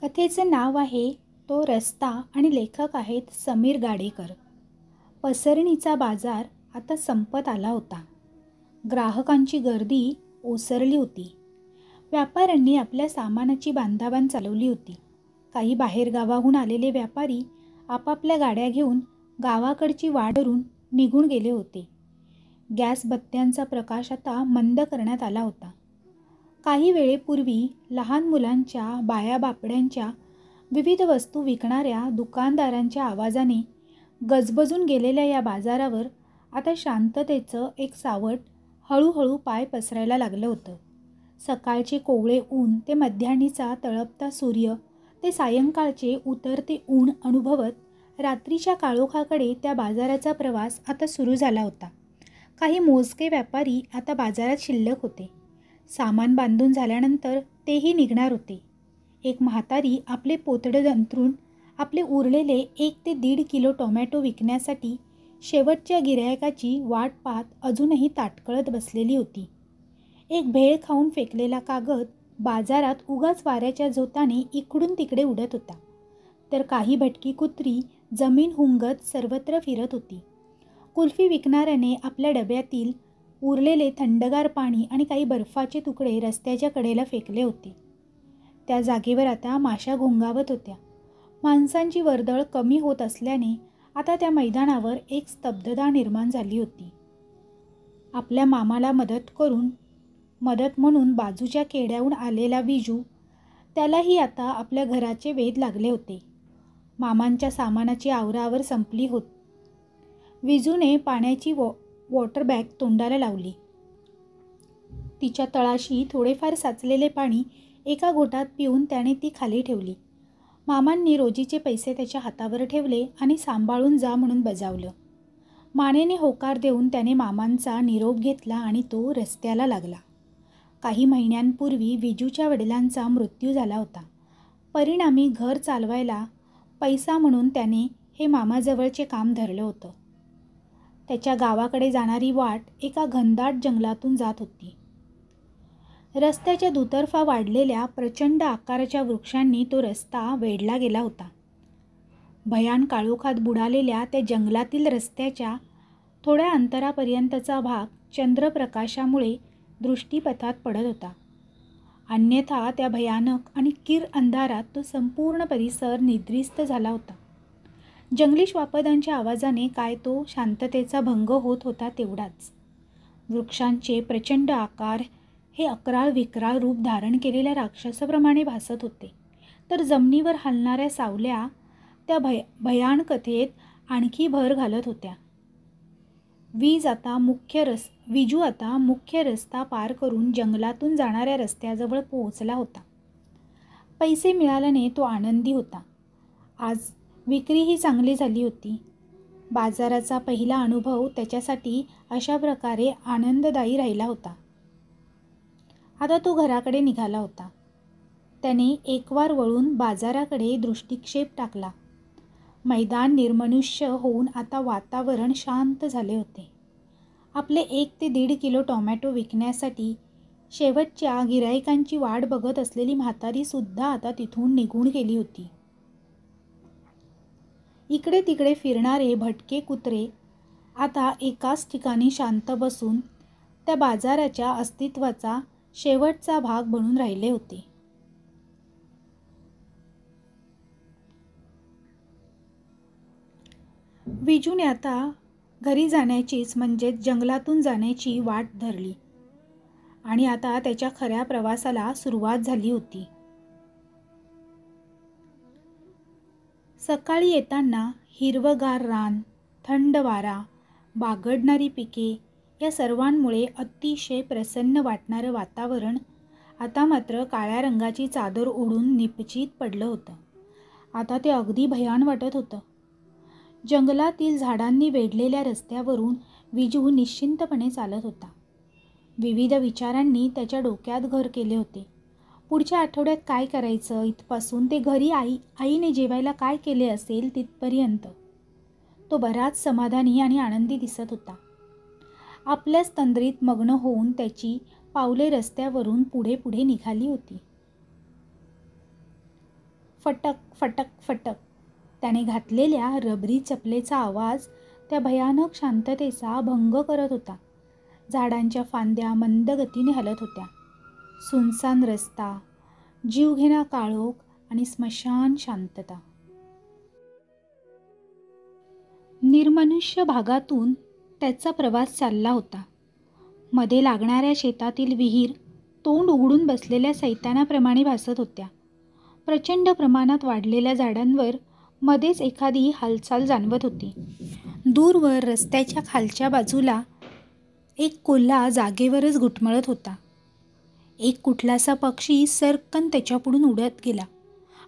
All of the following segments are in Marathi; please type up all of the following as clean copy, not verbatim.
कथेचं नाव आहे तो रस्ता आणि लेखक आहेत समीर गाडेकर. पसरणीचा बाजार आता संपत आला होता. ग्राहकांची गर्दी ओसरली होती. व्यापाऱ्यांनी आपल्या सामानाची बांधाबांध चालवली होती. काही बाहेरगावाहून आलेले व्यापारी आपापल्या गाड्या घेऊन गावाकडची वाट धरून निघून गेले होते. गॅस बत्त्यांचा प्रकाश आता मंद करण्यात आला होता. काही वेळेपूर्वी लहान मुलांच्या, बायाबापड्यांच्या, विविध वस्तू विकणाऱ्या दुकानदारांच्या आवाजाने गजबजून गेलेल्या या बाजारावर आता शांततेचं एक सावट हळूहळू पाय पसरायला लागलं होतं. सकाळचे कोवळे ऊन ते मध्याह्नीचा तळपता सूर्य ते सायंकाळचे उतरते ऊन अनुभवत रात्रीच्या काळोखाकडे त्या बाजाराचा प्रवास आता सुरू झाला होता. काही मोजके व्यापारी आता बाजारात शिल्लक होते. सामान बांधून झाल्यानंतर तेही निघणार होते. एक म्हातारी आपले पोतडे अंथरून आपले उरलेले 1 ते 1.5 किलो टोमॅटो विकण्यासाठी शेवटच्या गिऱ्हाईकाची वाट पाहत अजूनही ताटकळत बसलेली होती. एक भेळ खाऊन फेकलेला कागद बाजारात उगाच वाऱ्याच्या झोताने इकडून तिकडे उडत होता. तर काही भटकी कुत्री जमीन हुंगत सर्वत्र फिरत होती. कुल्फी विकणाऱ्याने आपल्या डब्यातील उरलेले थंडगार पाणी आणि काही बर्फाचे तुकडे रस्त्याच्या कडेला फेकले होते. त्या जागेवर आता माशा घोंगावत होत्या. माणसांची वर्दळ कमी होत असल्याने आता त्या मैदानावर एक स्तब्धता निर्माण झाली होती. आपल्या मामाला मदत म्हणून बाजूच्या खेड्याहून आलेला विजू, त्यालाही आता आपल्या घराचे वेध लागले होते. मामांच्या सामानाची आवराआवर संपली होत. विजूने पाण्याची वॉटर बॅग तोंडाला लावली. तिच्या तळाशी थोडेफार साचलेले पाणी एका घोटात पिऊन त्याने ती खाली ठेवली. मामांनी रोजीचे पैसे त्याच्या हातावर ठेवले आणि सांभाळून जा म्हणून बजावलं. मानेने होकार देऊन त्याने मामांचा निरोप घेतला आणि तो रस्त्याला लागला. काही महिन्यांपूर्वी विजूच्या वडिलांचा मृत्यू झाला होता. परिणामी घर चालवायला पैसा म्हणून त्याने हे मामाजवळचे काम धरलं होतं. त्याच्या गावाकडे जाणारी वाट एका घनदाट जंगलातून जात होती. रस्त्याच्या दुतर्फा वाढलेल्या प्रचंड आकाराच्या वृक्षांनी तो रस्ता वेढला गेला होता. भयान काळोखात बुडालेल्या त्या जंगलातील रस्त्याच्या थोड्या अंतरापर्यंतचा भाग चंद्रप्रकाशामुळे दृष्टीपथात पडत होता. अन्यथा त्या भयानक आणि किर अंधारात तो संपूर्ण परिसर निद्रिस्त झाला होता. जंगली श्वापदांच्या आवाजाने काय तो शांततेचा भंग होत होता तेवढाच. वृक्षांचे प्रचंड आकार हे अकराळ विक्राळ रूप धारण केलेल्या राक्षसाप्रमाणे भासत होते. तर जमिनीवर हलणाऱ्या सावल्या त्या भयानकतेत आणखी भर घालत होत्या. विजू आता मुख्य रस्ता पार करून जंगलातून जाणाऱ्या रस्त्याजवळ पोहोचला होता. पैसे मिळाल्याने तो आनंदी होता. आज विक्रीही चांगली झाली होती. बाजाराचा पहिला अनुभव त्याच्यासाठी अशा प्रकारे आनंददायी राहिला होता. आता तो घराकडे निघाला होता. त्याने एकवार वळून बाजाराकडे दृष्टिक्षेप टाकला. मैदान निर्मनुष्य होऊन आता वातावरण शांत झाले होते. आपले 1 ते 1.5 किलो टोमॅटो विकण्यासाठी शेवटच्या गिऱ्हाईकांची वाट बघत असलेली म्हातारीसुद्धा आता तिथून निघून गेली होती. इकडे तिकडे फिरणारे भटके कुत्रे आता एकाच ठिकाणी शांत बसून त्या बाजाराच्या अस्तित्वाचा शेवटचा भाग बनून राहिले होते. विजूने आता घरी जाण्याचीच म्हणजेच जंगलातून जाण्याची वाट धरली आणि आता त्याच्या खऱ्या प्रवासाला सुरुवात झाली होती. सकाळी येताना हिरवगार रान, थंड वारा, बागडणारी पिके या सर्वांमुळे अतिशय प्रसन्न वाटणारं वातावरण आता मात्र काळ्या रंगाची चादर ओढून निपचित पडलं होतं. आता ते अगदी भयान वाटत होतं. जंगलातील झाडांनी वेढलेल्या रस्त्यावरून विजू निश्चिंतपणे चालत होता. विविध विचारांनी त्याच्या डोक्यात घर केले होते. पुढच्या आठवड्यात काय करायचं इथपासून ते घरी आईने जेवायला काय केले असेल तिथपर्यंत तो बराच समाधानी आणि आनंदी दिसत होता. आपल्याच तंद्रीत मग्न होऊन त्याची पावले रस्त्यावरून पुढे पुढे निघाली होती. फटक फटक फटक. त्याने घातलेल्या रबरी चपलेचा आवाज त्या भयानक शांततेचा भंग करत होता. झाडांच्या फांद्या मंद गतीने हलत होत्या. सुनसान रस्ता, जीवघेणा काळोख आणि स्मशान शांतता. निर्मनुष्य भागातून त्याचा प्रवास चालला होता. मध्ये लागणाऱ्या शेतातील विहीर तोंड उघडून बसलेल्या सैतानाप्रमाणे भासत होत्या. प्रचंड प्रमाणात वाढलेल्या झाडांवर मध्येच एखादी हालचाल जाणवत होती. दूरवर रस्त्याच्या खालच्या बाजूला एक कोल्हा जागेवरच घुटमळत होता. एक कुठलासा पक्षी सरकन त्याच्यापुढून उडत गेला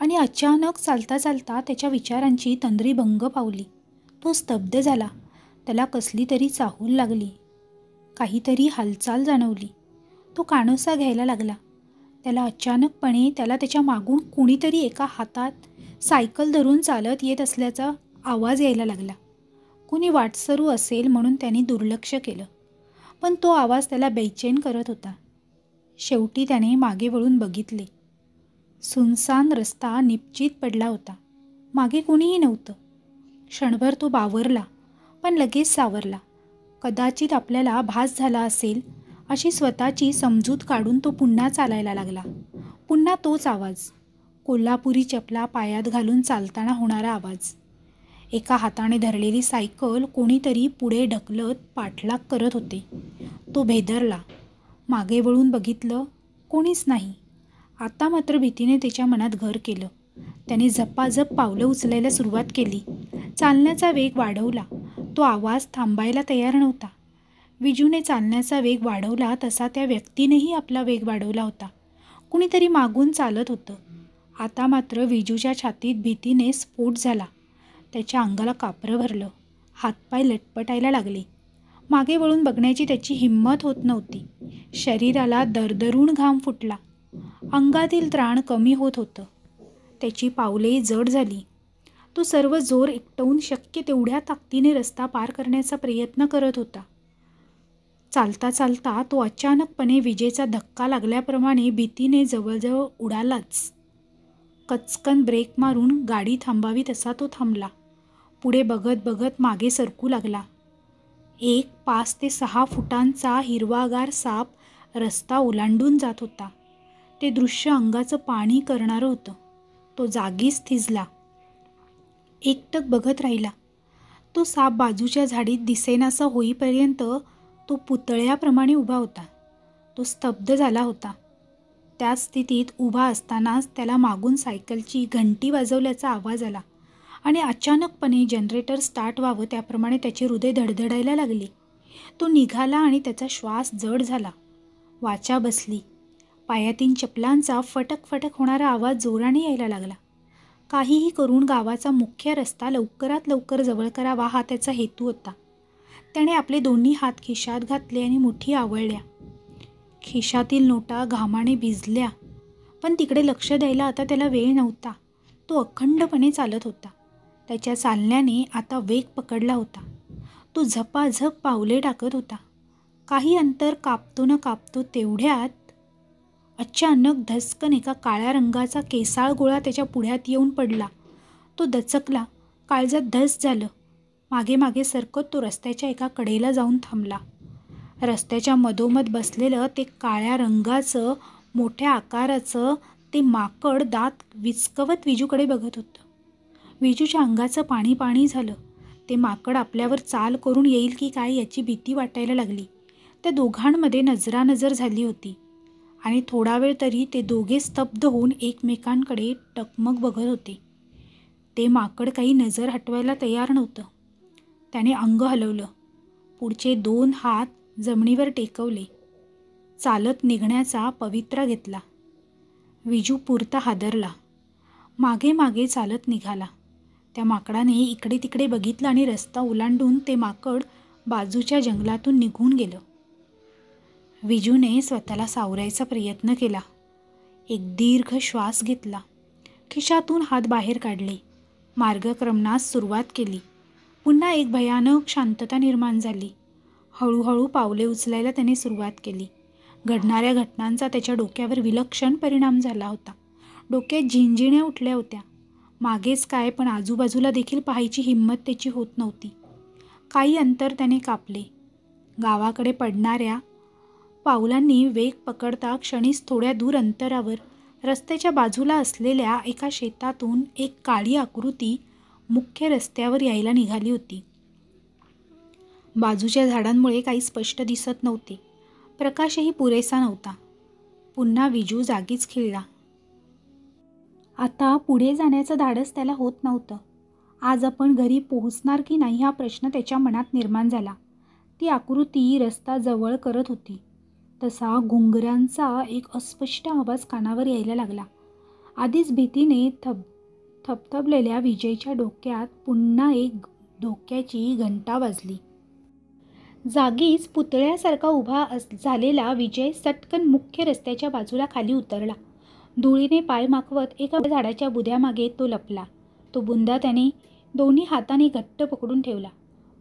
आणि अचानक चालता चालता त्याच्या विचारांची तंद्री भंग पावली. तो स्तब्ध झाला. त्याला कसली तरी चाहूल लागली. काहीतरी हालचाल जाणवली. तो कानोसा घ्यायला लागला. त्याला अचानकपणे त्याच्या मागून कोणीतरी एका हातात सायकल धरून चालत येत असल्याचा आवाज यायला लागला. कुणी वाटसरू असेल म्हणून त्याने दुर्लक्ष केलं, पण तो आवाज त्याला बेचैन करत होता. शेवटी त्याने मागे वळून बघितले. सुनसान रस्ता निपचित पडला होता. मागे कोणीही नव्हतं. क्षणभर तो बावरला, पण लगेच सावरला. कदाचित आपल्याला भास झाला असेल अशी स्वतःची समजूत काढून तो पुन्हा चालायला लागला. पुन्हा तोच आवाज, कोल्हापुरी चपला पायात घालून चालताना होणारा आवाज. एका हाताने धरलेली सायकल कोणीतरी पुढे ढकलत पाठलाग करत होते. तो भेदरला. मागे वळून बघितलं, कोणीच नाही. आता मात्र भीतीने त्याच्या मनात घर केलं. त्याने झपाझप पावलं उचलायला सुरुवात केली. चालण्याचा वेग वाढवला. तो आवाज थांबायला तयार नव्हता. विजूने चालण्याचा वेग वाढवला तसा त्या व्यक्तीनेही आपला वेग वाढवला होता. कुणीतरी मागून चालत होतं. आता मात्र विजूच्या छातीत भीतीने स्फोट झाला. त्याच्या अंगाला कापरं भरलं. हातपाय लटपटायला लागले. मागे वळून बघण्याची त्याची हिंमत होत नव्हती. शरीराला दरदरून घाम फुटला. अंगातील त्राण कमी होत होतं. त्याची पावले जड झाली. तो सर्व जोर एकटवून शक्य तेवढ्या ताकदीने रस्ता पार करण्याचा प्रयत्न करत होता. चालता चालता तो अचानकपणे विजेचा धक्का लागल्याप्रमाणे भीतीने जवळजवळ उडालाच. कचकन ब्रेक मारून गाडी थांबावी तसा तो थांबला. पुढे बघत बघत मागे सरकू लागला. एक 5 ते 6 फुटांचा हिरवागार साप रस्ता ओलांडून जात होता. ते दृश्य अंगाचं पाणी करणारं होतं. तो जागीच थिजला. एकटक बघत राहिला. तो साप बाजूच्या झाडीत दिसेनासा होईपर्यंत तो पुतळ्याप्रमाणे उभा होता. तो स्तब्ध झाला होता. त्याच स्थितीत उभा असतानाच त्याला मागून सायकलची घंटी वाजवल्याचा आवाज आला आणि अचानकपणे जनरेटर स्टार्ट व्हावं त्याप्रमाणे त्याचे हृदय धडधडायला लागले. तो निघाला आणि त्याचा श्वास जड झाला. वाचा बसली. पायातीन चपलांचा फटक फटक होणारा आवाज जोराने यायला लागला. काहीही करून गावाचा मुख्य रस्ता लवकरात लवकर जवळ करावा हा त्याचा हेतू होता. त्याने आपले दोन्ही हात खिशात घातले आणि मुठी आवळल्या. खिशातील नोटा घामाने भिजल्या, पण तिकडे लक्ष द्यायला आता त्याला वेळ नव्हता. तो अखंडपणे चालत होता. त्याच्या चालण्याने आता वेग पकडला होता. तो झपाझप पावले टाकत होता. काही अंतर कापतो न कापतो तेवढ्यात अचानक धस्कन एका काळ्या रंगाचा केसाळ गोळा त्याच्या पुढ्यात येऊन पडला. तो दचकला. काळजात धस झालं. मागे मागे सरकत तो रस्त्याच्या एका कडेला जाऊन थांबला. रस्त्याच्या मधोमध बसलेलं ते काळ्या रंगाचं मोठ्या आकाराचं ते माकड दात विचकवत विजूकडे बघत होतं. विजूच्या अंगाचं पाणी पाणी झालं. ते माकड आपल्यावर चाल करून येईल की काय याची भीती वाटायला लागली. त्या दोघांमध्ये नजरानजर झाली होती आणि थोडा वेळ तरी ते दोघे स्तब्ध होऊन एकमेकांकडे टकमक बघत होते. ते माकड काही नजर हटवायला तयार नव्हतं. त्याने अंग हलवलं. पुढचे 2 हात जमिनीवर टेकवले. चालत निघण्याचा पवित्रा घेतला. विजू पुरता हादरला. मागे मागे चालत निघाला. त्या माकडाने इकडे तिकडे बघितलं आणि रस्ता ओलांडून ते माकड बाजूच्या जंगलातून निघून गेलं. विजूने स्वतःला सावरायचा प्रयत्न केला. एक दीर्घ श्वास घेतला. खिशातून हात बाहेर काढले. मार्गक्रमणास सुरुवात केली. पुन्हा एक भयानक शांतता निर्माण झाली. हळूहळू पावले उचलायला त्याने सुरुवात केली. घडणाऱ्या घटनांचा त्याच्या डोक्यावर विलक्षण परिणाम झाला होता. डोक्यात झिंझिण्या उठल्या होत्या. मागेच काय, पण आजूबाजूला देखील पाहायची हिंमत त्याची होत नव्हती. काही अंतर त्याने कापले. गावाकडे पडणाऱ्या पावलांनी वेग पकडता क्षणीच थोड्या दूर अंतरावर रस्त्याच्या बाजूला असलेल्या एका शेतातून एक काळी आकृती मुख्य रस्त्यावर यायला निघाली होती. बाजूच्या झाडांमुळे काही स्पष्ट दिसत नव्हते. प्रकाशही पुरेसा नव्हता. पुन्हा विजू जागीच खिळला. आता पुढे जाण्याचं धाडस त्याला होत नव्हतं. आज आपण घरी पोहोचणार की नाही हा प्रश्न त्याच्या मनात निर्माण झाला. ती आकृती रस्ता जवळ करत होती. तसा घुंगरांचा एक अस्पष्ट आवाज कानावर यायला लागला. आधीच भीतीने थबथबलेल्या विजयच्या डोक्यात पुन्हा एक धोक्याची घंटा वाजली. जागीच पुतळ्यासारखा उभा झालेला विजय सटकन मुख्य रस्त्याच्या बाजूला खाली उतरला. धुळीने पाय माखवत एका झाडाच्या बुद्यामागे तो लपला. तो बुंदा त्याने दोन्ही हातांनी घट्ट पकडून ठेवला.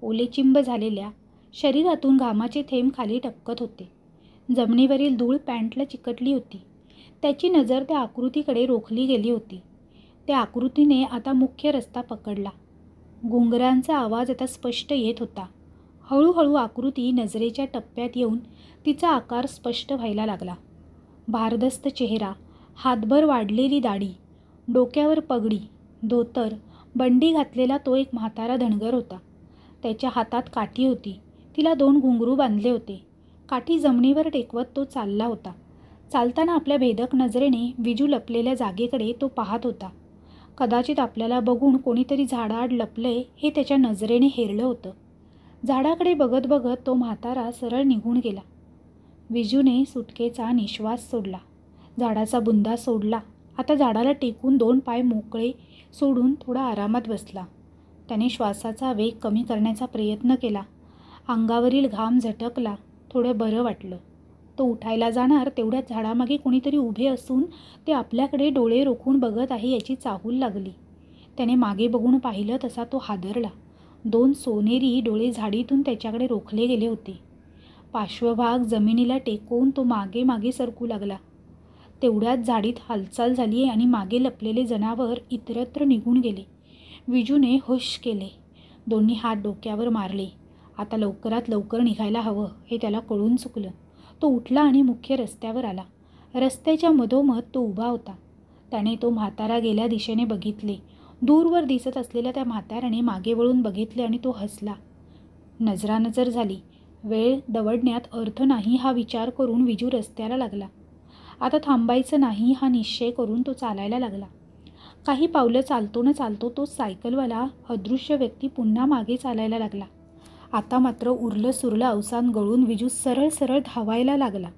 ओलेचिंब झालेल्या शरीरातून घामाचे थेंब खाली टपकत होते. जमिनीवरील धूळ पॅन्टला चिकटली होती. त्याची नजर त्या आकृतीकडे रोखली गेली होती. त्या आकृतीने आता मुख्य रस्ता पकडला. घुंगरांचा आवाज आता स्पष्ट येत होता. हळूहळू आकृती नजरेच्या टप्प्यात येऊन तिचा आकार स्पष्ट व्हायला लागला. भारदस्त चेहरा, हातभर वाढलेली दाढी, डोक्यावर पगडी, धोतर, बंडी घातलेला तो एक म्हातारा धनगर होता. त्याच्या हातात काठी होती. तिला 2 घुंगरू बांधले होते. काठी जमिनीवर टेकवत तो चालला होता. चालताना आपल्या भेदक नजरेने विजू लपलेल्या जागेकडे तो पाहत होता. कदाचित आपल्याला बघून कोणीतरी झाडाआड लपलंय हे त्याच्या नजरेने हेरलं होतं. झाडाकडे बघत बघत तो म्हातारा सरळ निघून गेला. विजूने सुटकेचा निश्वास सोडला. झाडाचा बुंदा सोडला. आता झाडाला टेकून 2 पाय मोकळे सोडून थोडा आरामात बसला. त्याने श्वासाचा वेग कमी करण्याचा प्रयत्न केला. अंगावरील घाम झटकला. थोडं बरं वाटलं. तो उठायला जाणार तेवढ्यात झाडामागे कोणीतरी उभे असून ते आपल्याकडे डोळे रोखून बघत आहे याची चाहूल लागली. त्याने मागे बघून पाहिलं तसा तो हादरला. 2 सोनेरी डोळे झाडीतून त्याच्याकडे रोखले गेले होते. पार्श्वभाग जमिनीला टेकवून तो मागे मागे सरकू लागला. तेवढ्यात झाडीत हालचाल झाली आणि मागे लपलेले जनावर इतरत्र निघून गेले. विजूने हुश केले. दोन्ही हात डोक्यावर मारले. आता लवकरात लवकर निघायला हवं हे त्याला कळून चुकलं. तो उठला आणि मुख्य रस्त्यावर आला. रस्त्याच्या मधोमध तो उभा होता. त्याने तो म्हातारा गेल्या दिशेने बघितले. दूरवर दिसत असलेल्या त्या म्हाताऱ्याने मागे वळून बघितले आणि तो हसला. नजरानजर झाली. वेळ दवडण्यात अर्थ नाही हा विचार करून विजू रस्त्याला लागला. आता थांबायचं नाही हा निश्चय करून तो चालायला लागला. काही पावलं चालतो न चालतो तो सायकलवाला अदृश्य व्यक्ती पुन्हा मागे चालायला लागला. आता मात्र उरलं सुरलं अवसान गळून विजू सरळ सरळ धावायला लागला.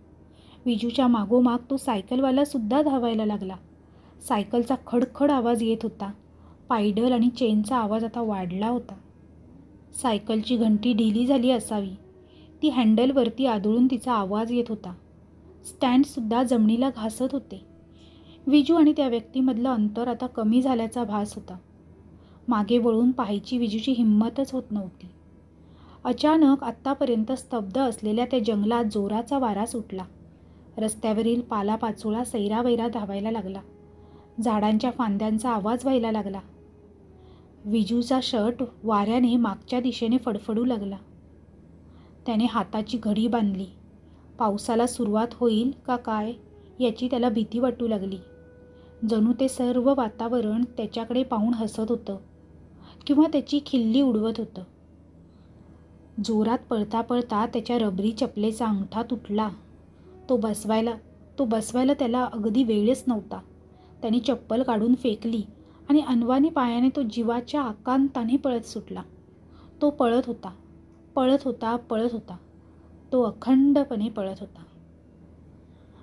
विजूच्या मागोमाग तो सायकलवालासुद्धा धावायला लागला. सायकलचा खडखड आवाज येत होता. पायडल आणि चेनचा आवाज आता वाढला होता. सायकलची घंटी ढिली झाली असावी. ती हँडलवरती आदळून तिचा आवाज येत होता. स्टँडसुद्धा जमिनीला घासत होते. विजू आणि त्या व्यक्तीमधलं अंतर आता कमी झाल्याचा भास होता. मागे वळून पाहायची विजूची हिंमतच होत नव्हती. अचानक आत्तापर्यंत स्तब्ध असलेल्या त्या जंगलात जोराचा वारा सुटला. रस्त्यावरील पालापाचोळा सैरावैरा धावायला लागला. झाडांच्या फांद्यांचा आवाज व्हायला लागला. विजूचा शर्ट वाऱ्याने मागच्या दिशेने फडफडू लागला. त्याने हाताची घडी बांधली. पावसाला सुरुवात होईल का काय याची त्याला भीती वाटू लागली. जणू ते सर्व वातावरण त्याच्याकडे पाहून हसत होतं किंवा त्याची खिल्ली उडवत होतं. जोरात पळता पळता त्याच्या रबरी चपलेचा अंगठा तुटला. तो बसवायला त्याला अगदी वेळच नव्हता. त्याने चप्पल काढून फेकली आणि अनवाणी पायाने तो जीवाच्या आकांताने पळत सुटला. तो पळत होता, पळत होता, पळत होता. तो अखंडपणे पळत होता.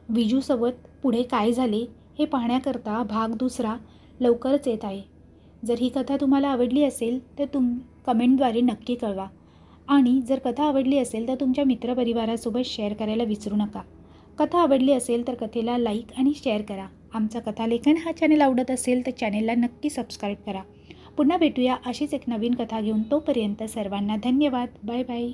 विजूसोबत पुढे काय झाले हे पाहण्याकरता भाग 2 लवकरच येत आहे. जर ही कथा तुम्हाला आवडली असेल तर कमेंटद्वारे नक्की कळवा. आणि जर कथा आवडली असेल तर तुमच्या मित्रपरिवारासोबत शेअर करायला विसरू नका. कथा आवडली असेल तर कथेला लाईक आणि शेअर करा. आमचा कथालेखन हा चॅनल आवडत असेल तर चॅनेलला नक्की सबस्क्राईब करा. पुन्हा भेटूया अशीच एक नवीन कथा घेऊन. तोपर्यंत सर्वांना धन्यवाद. Bye bye.